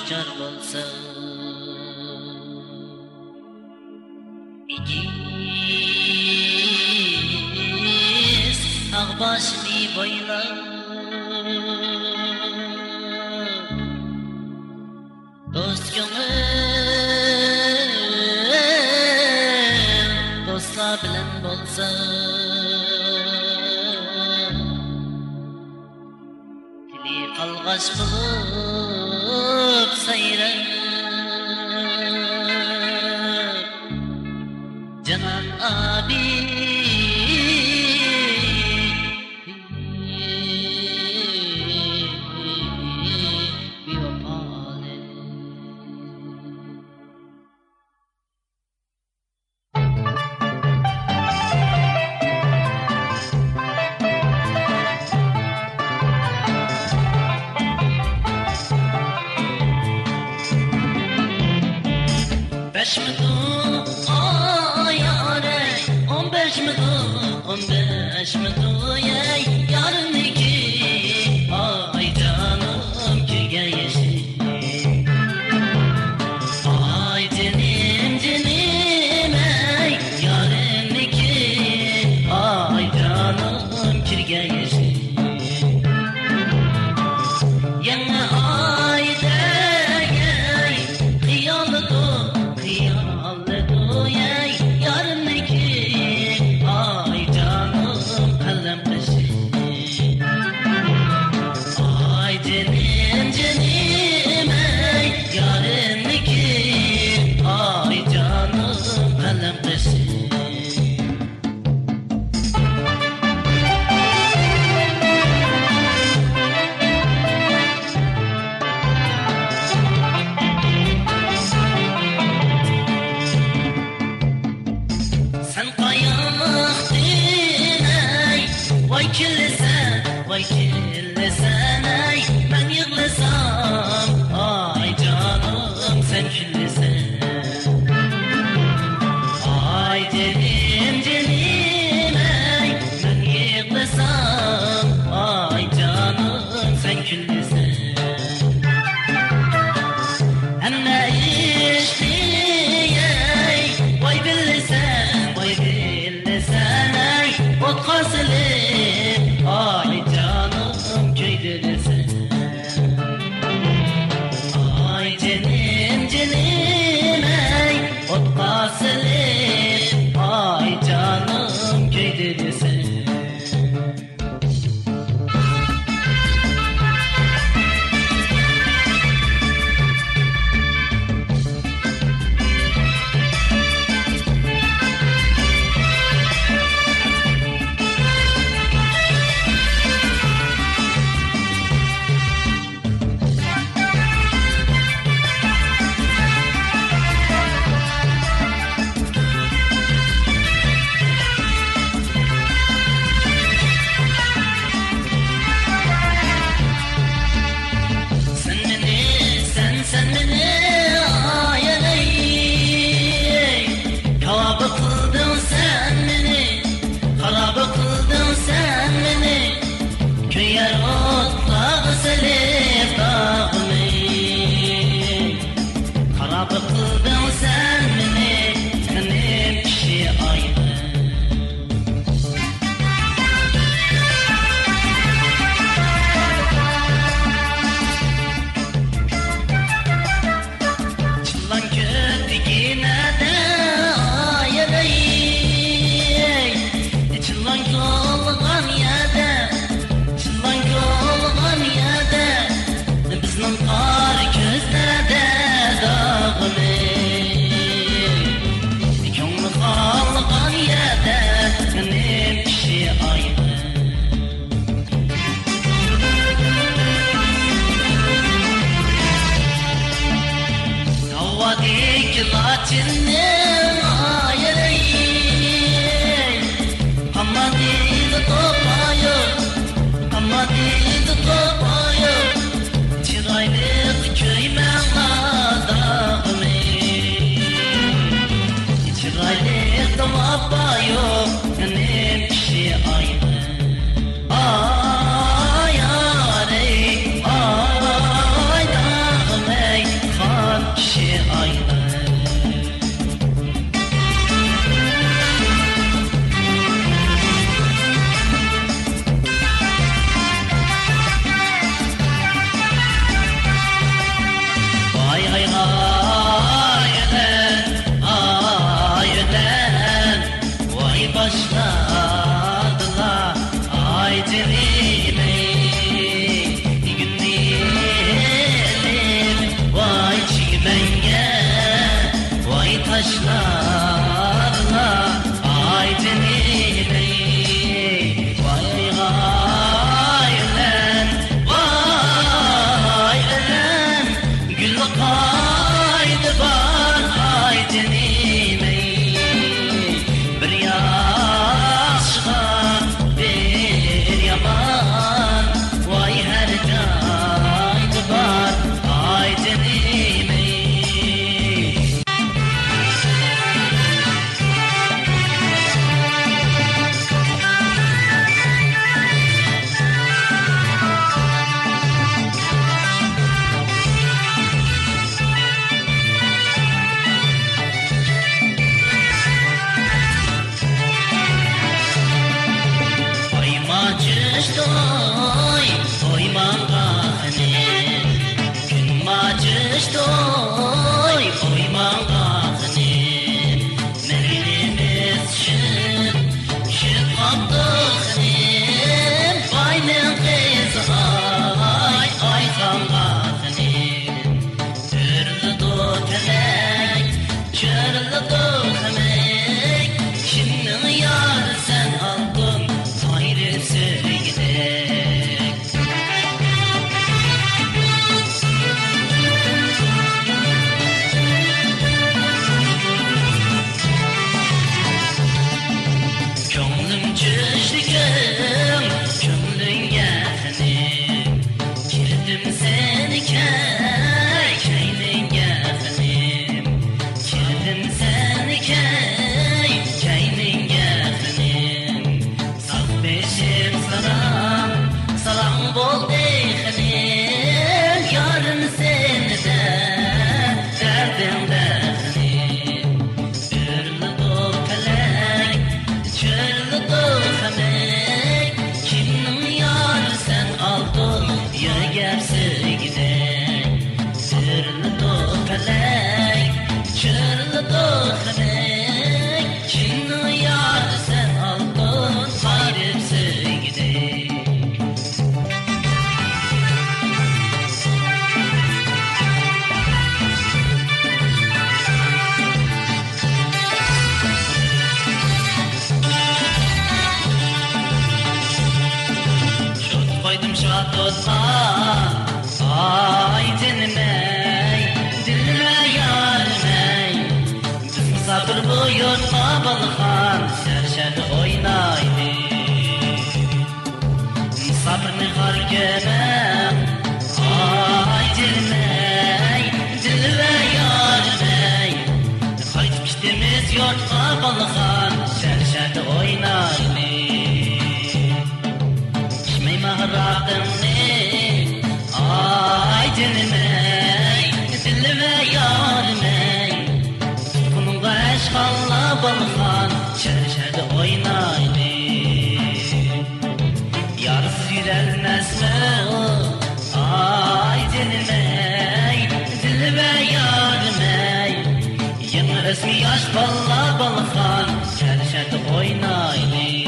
aşkar bolsa ikiz ağbaşını boylar dost gönül dostlar bilen bolsa dili kalgaç bulup sayrar Canan abi bir vefalı Beş mi du ay yare 15 mi du 15 mi du yey yarın iki ay canım kirge yeşil ay cenim cenim ey yarın iki ay canım kirge yeşil Yenge ay dey kıyalı du yarın iki ay canım kalem peşi ay cenim cenim ey yarın iki ay canım kalem peşi Vay kirlesen ey ben yıkılsam ay canım sen kirlesen ay cenim cenim ey ben yıkılsam ay canım sen kirlesen hem ne işti ey vay bilsen ey o kasılı ay canım köydesin ay cenim cenim ey ot kasılı ay canım köydesin Sen beni ayeley Kavabı kıldın sen beni Harabı kıldın sen beni Köyer otlağı selif dağımı Harabı kıldın sen beni Benim kişi ayrı Latin'in ayeley Hamadid topayo Çıraylık köymen adamı Çıraylık topayo Benim kişi ayrı Ay ay ay dağım ey ölen vay başladılar ay canime günlerim vay çimenge vay taşlarla ay canime vay ölen vay ölen gül kaydı var ay canime bir yaşa bir yaman vay her kaydı var ay canime Macıstoy, oy mangane, gün macıstoy, oy mangane, merimiz şıp kaptıknim, vay men kız ay kangane, türlü dokelek, çörlü dokemek, şimdi yar sen aldın, ayrısı Kömlüm çüştüküm, kömlün getinim Kirdim seni keylin getinim Kirdim seni keylin getinim Saf beşim salam bol deyhinim Yarın seni de derdim derdim Ürlü dol kelek çölde doğamek kimnin yarı sen aldın ya gerse gidek sırlı doğamek çölde doğamek kimnin yarı sen aldın ayrısı gidek koydum şat olsa ay dinmey dilime yarmey biz misafir buyurma balkan şerşen oynaydı misafirni har gemem ay dinmey dilime yarmey kayıp gittiğimiz yurtma balkan şerşen oynaydı Mahradımni ay dinmey dilime yarmey Bununla eşkalla balkan şerşerde oynaydı Yarısı yürelmez mi ay dinmey dilime yarmey Yeni resmi yaş balla balkan şerşerde oynaydı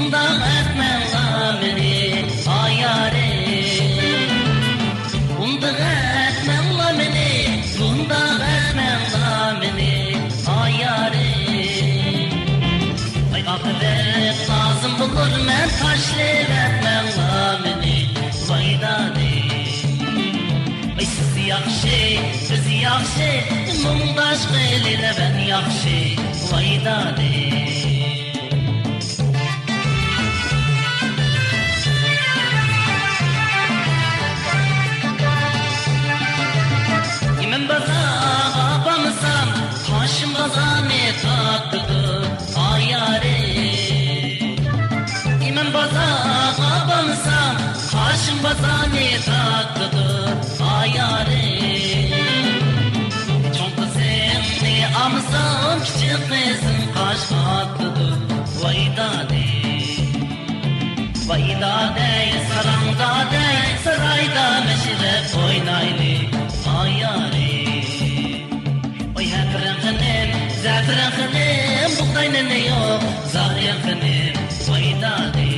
Bundan etmen lamini ayare Bundan etmen lamini Bundan etmen lamini ayare Ay akıbet lazım bulur men taşlir etmen lamini vaydani Ay siz yakşı biz yakşı Mundaş geliyle ben yakşı vaydani Babamsam Haşim bazami tatlı ayare İmam baza babamsam Haşim bazami tatlı ayare Çok sevdi Hamsam küçük kızın kaş atlıdı Vaydade Vaydade sarangdade Sarayda meşrep oynaylı Ayari Oy hepren khanım Zafran khanım Buğdayla ne yok Zahyan khanım Vaydade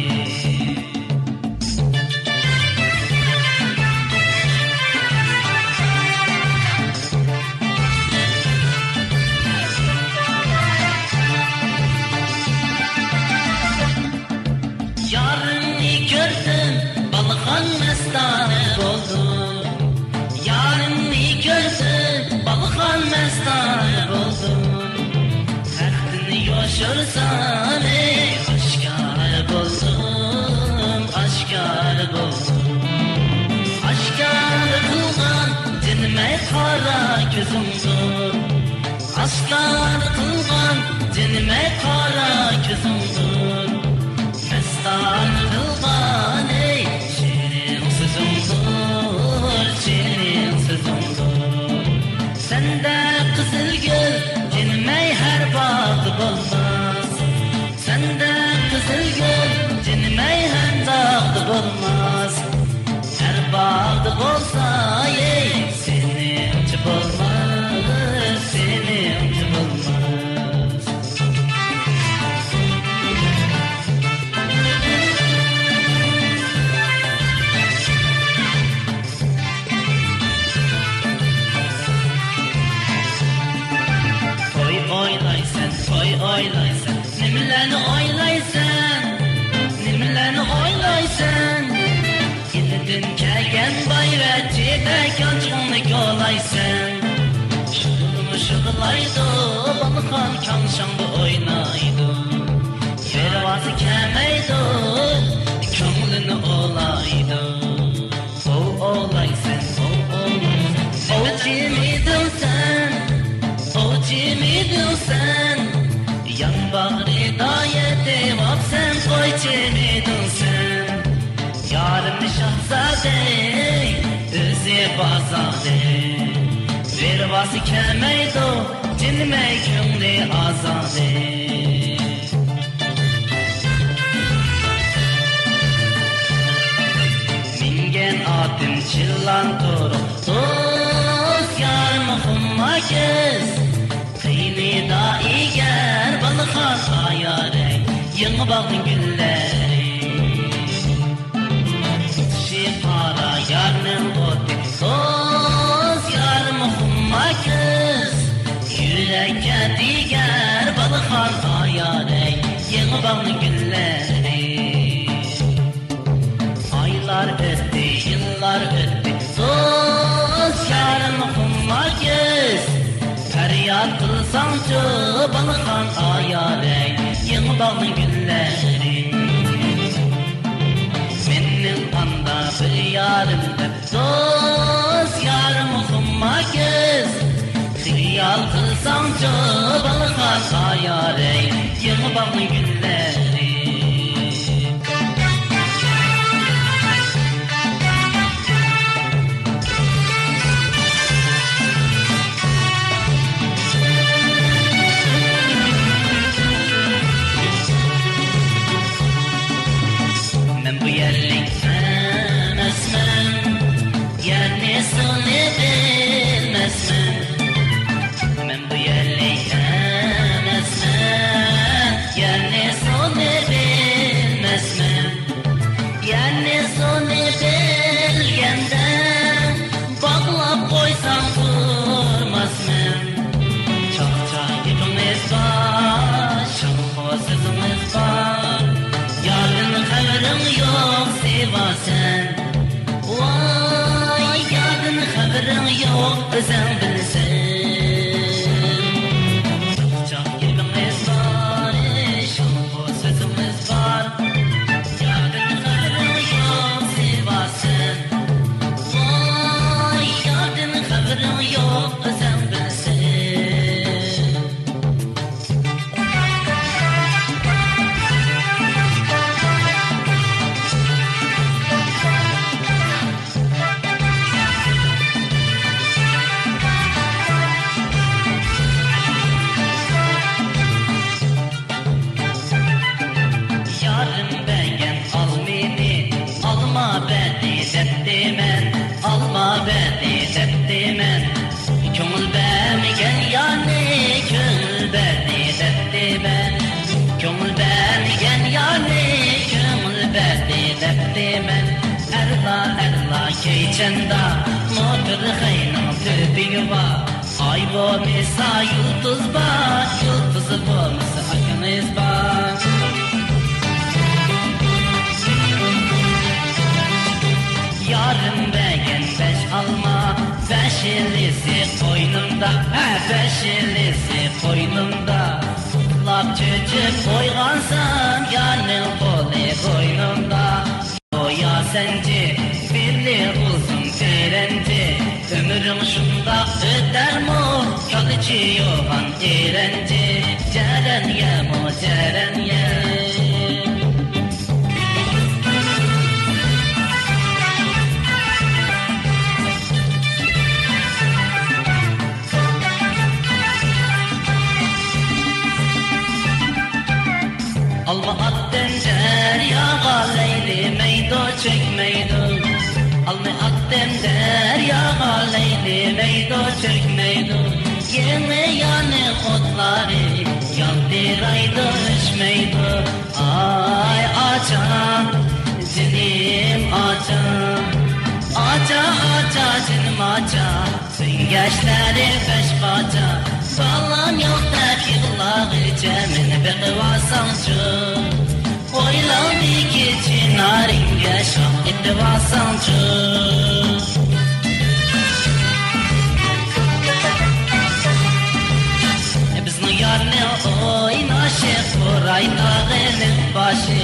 Mestane oldu Yarını gördüm Balkan mestane oldu Hakkını yaşarsan ey aşkar buldum Aşkar buldum Aşkar kılgan Dinime kara gözümdür Aşkar kılgan Dinime kara gözümdür Mestane kılgan ey Senin sözümdür Sende kızıl gül Cinmey her bağdı bulmaz Sende kızıl gül Cinmey her dağdı bulmaz Her bağdı bulsa ey Seninci bulmaz Seninci bulmaz Oylaysan, nimleni oylaysan, nimleni oylaysan. Gildin kelgen bayvetçi pek açığını kolaysan. Şıgılaydı, balıkan kanşandı oynaydı. Yervazı kemeydi, kömlünü olaydı. O olaysan, o olaysan. O cimidin sen, o cimidin sen. Yan bağrı dayete vap sen koy çenedin sen Yarım şahzade özü bazade Ver vası kemeydo cinme kümle azade Mingen atın çillan toro Dost yarım humma kez Kıyni da iger balıkan ayare Yıngı bağın gülleri Şifara yarnın otu Dost yarım humma kız Yürekke diger balıkan ayare Yıngı bağın gülleri Aylar öttü, yıllar öttü Dost yarım humma kız Feryat kılsancı balıkan ayare Yıngı bağın gülleri Benim anda bir yarımda Dost yarım humma kız Hıyal kılsancı balıkan ayare Yıngı bağın gülleri Ben bu yerlikten esmem Yani sonu bilmezmem Ben bu yerlikten esmem Yani sonu bilmezmem Yani sonu bilgende Bağlap koysam durmazmam Çok çayımız var Çok sözümüz var Yarın haberin yok sevasen Vay yarın haberin yok sen bilsen Çok yerimiz var Çok sözümüz var Yarın haberin yok sevasen Vay yarın haberin yok sen bilsen keçenda motor xeynin tüpüğü var. Ay bu misa yıldız var, yıldızı bulmasa akınız var. Yarın beğen beş alma, beşilisi koynumda, beşilisi koynumda. Lap çocuk koygansam, yanın kolu koynumda. Oya sence, birli uzun terendi. Ömrüm şunda öder mu, kalıcı yoğan erendi. Ceren ye mu, ceren ye. Alma attın deryağa leyli meydo çekmeydo. Alma attın deryağa leyli meydo çekmeydo. Yeni yanı otları yandıraydı içmeydo. Ay açam cinim açam. Aça aça cinim aça. Süngeçleri beş baca. Balam yok da yıllağı cemin bekvasancı. Oyladı ki çinarin yaşam etvasancı. Bizden yarını oynaşık koray dağının başı.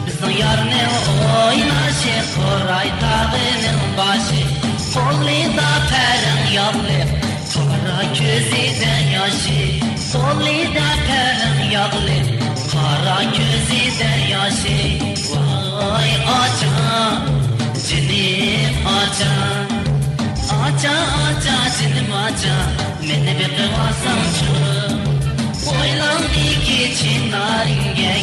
Bizden yarını oynaşık koray dağının başı. Kolli da perin yallı. Kara gözüden yaşı, solida perem yağlı. Kara gözüden yaşı, vay aca, cinim aca. Aca aca cinim aca, mene bir kıvasancı. Oylandı ki çinaringe